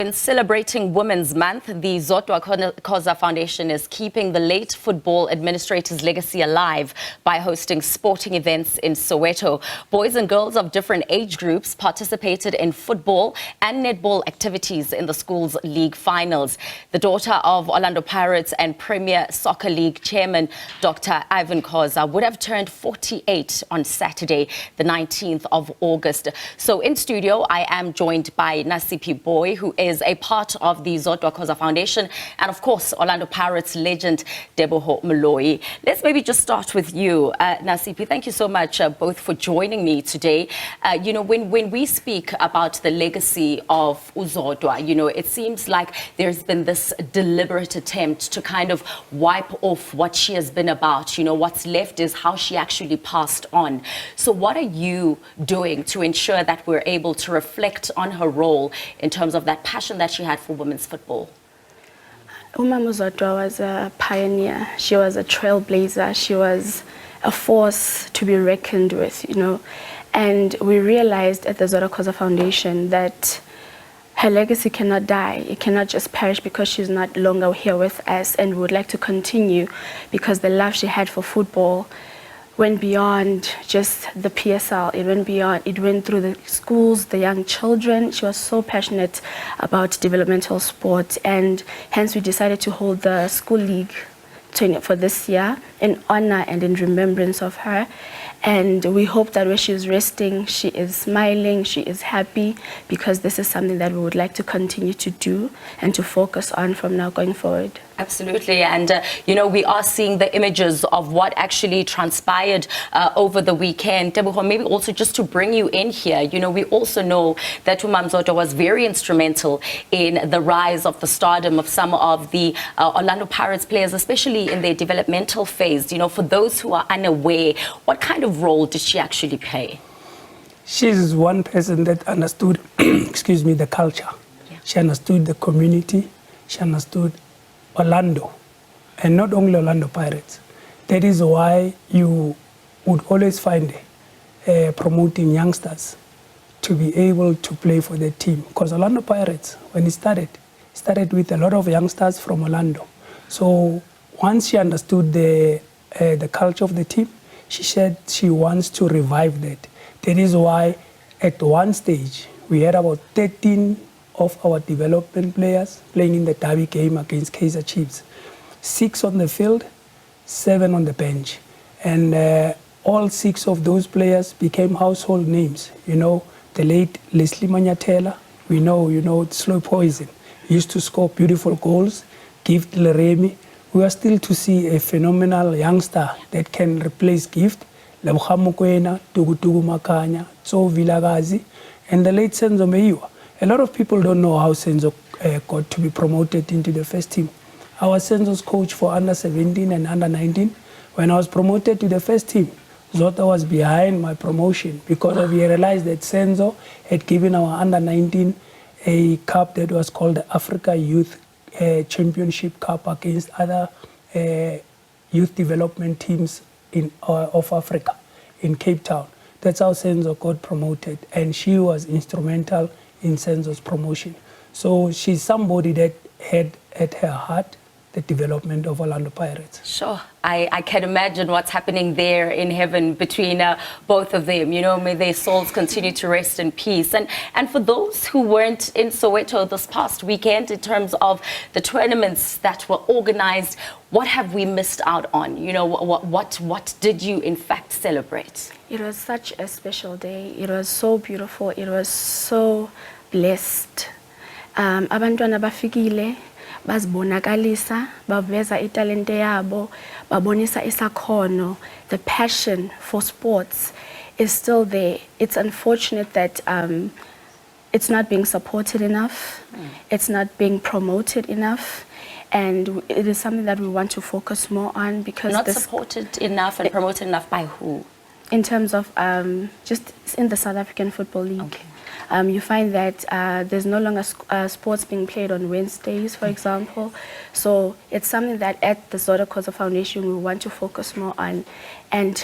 In celebrating Women's Month, the Zodwa Khoza Foundation is keeping the late football administrator's legacy alive by hosting sporting events in Soweto. Boys and girls of different age groups participated in football and netball activities in the school's league finals. The daughter of Orlando Pirates and Premier Soccer League chairman Dr. Irvin Khoza would have turned 48 on Saturday, the 19th of August. So in studio, I am joined by Nasiphi Booi, who is a part of the Zodwa Khoza Foundation, and of course, Orlando Pirates legend Booi. Let's maybe just start with you, Nasiphi. Thank you so much both for joining me today. When we speak about the legacy of Zodwa, it seems like there's been this deliberate attempt to kind of wipe off what she has been about. What's left is how she actually passed on. So what are you doing to ensure that we're able to reflect on her role in terms of that passion that she had for women's football? Umama Zodwa was a pioneer. She was a trailblazer. She was a force to be reckoned with, And we realized at the Zodwa Khoza Foundation that her legacy cannot die. It cannot just perish because she's not longer here with us, and we would like to continue because the love she had for football went beyond just the PSL. It went through the schools, the young children. She was so passionate about developmental sport, and hence we decided to hold the school league for this year in honor and in remembrance of her. And we hope that where she's resting, she is smiling, she is happy, because this is something that we would like to continue to do and to focus on from now going forward. Absolutely. And, we are seeing the images of what actually transpired over the weekend. Teboho, maybe also just to bring you in here, we also know that Umam Zodwa was very instrumental in the rise of the stardom of some of the Orlando Pirates players, especially in their developmental phase. For those who are unaware, what kind of role did she actually play? She's one person that understood, the culture. Yeah. She understood the community. She understood Orlando, and not only Orlando Pirates. That is why you would always find promoting youngsters to be able to play for the team. Because Orlando Pirates, when it started with a lot of youngsters from Orlando. So once she understood the culture of the team, she said she wants to revive that. That is why at one stage, we had about 13 of our development players playing in the derby game against Kaizer Chiefs. 6 on the field, 7 on the bench. And all 6 of those players became household names. The late Leslie Manyatela, we know, Slow Poison. He used to score beautiful goals. Gift Leremi. We are still to see a phenomenal youngster that can replace Gift. Leboga Mokoena, Tugutugu Makanya, Tso Vilagazi, and the late Senzo Meiwa. A lot of people don't know how Senzo got to be promoted into the first team. I was Senzo's coach for under 17 and under 19. When I was promoted to the first team, Zodwa was behind my promotion because we realized that Senzo had given our under 19 a cup that was called the Africa Youth Championship Cup against other youth development teams of Africa in Cape Town. That's how Senzo got promoted, and she was instrumental in Senzo's promotion. So she's somebody that had at her heart the development of Orlando Pirates. Sure. I can imagine what's happening there in heaven between both of them. May their souls continue to rest in peace. And for those who weren't in Soweto this past weekend, in terms of the tournaments that were organized, what have we missed out on? What did you in fact celebrate? It was such a special day. It was so beautiful. It was so blessed. Abantwana bafikile, bazibonakalisa, baveza italente yabo, babonisa isakhono. The passion for sports is still there. It's unfortunate that it's not being supported enough. It's not being promoted enough. And it is something that we want to focus more on, because not supported enough and promoted enough by who? In terms of just in the South African Football League. Okay. You find that there's no longer sports being played on Wednesdays, for example. So it's something that at the Zodwa Khoza Foundation we want to focus more on and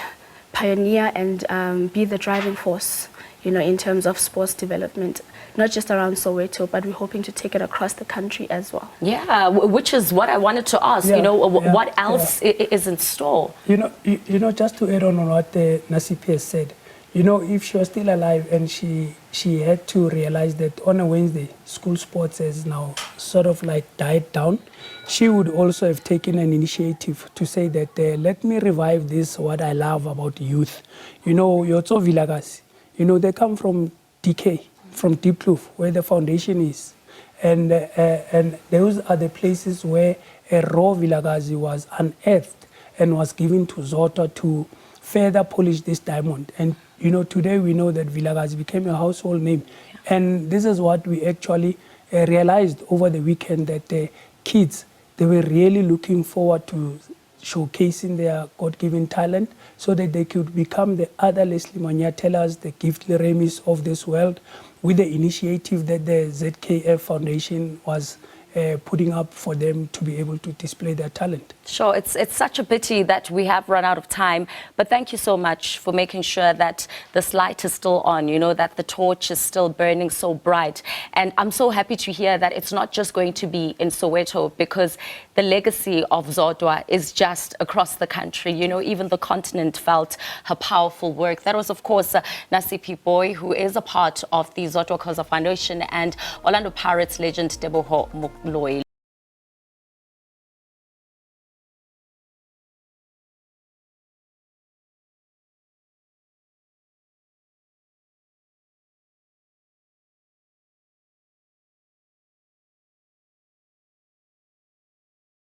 pioneer and be the driving force, you know, in terms of sports development, not just around Soweto, but we're hoping to take it across the country as well. Yeah, which is what I wanted to ask. Yeah, you know, yeah, what else is in store? You know, just to add on what Nasiphi has said, you know, if she was still alive and she had to realize that on a Wednesday, school sports has now sort of like died down, she would also have taken an initiative to say that let me revive this, what I love about youth. You know, Yotso Vilagasi, you know, they come from DK, from Deep Kloof, where the foundation is. And those are the places where a raw Vilagazi was unearthed and was given to Zodwa to further polish this diamond. And, you know, today we know that Vilagazi became a household name. Yeah. And this is what we actually realized over the weekend, that kids, they were really looking forward to showcasing their God-given talent so that they could become the other Leslie Manyatelas, the Gift Remis of this world, with the initiative that the ZKF Foundation was putting up for them to be able to display their talent. Sure, it's such a pity that we have run out of time, but thank you so much for making sure that this light is still on, you know, that the torch is still burning so bright. And I'm so happy to hear that it's not just going to be in Soweto, because the legacy of Zodwa is just across the country. You know, even the continent felt her powerful work. That was, of course, Nasiphi Booi, who is a part of the Zodwa Khoza Foundation, and Orlando Pirates legend Booi.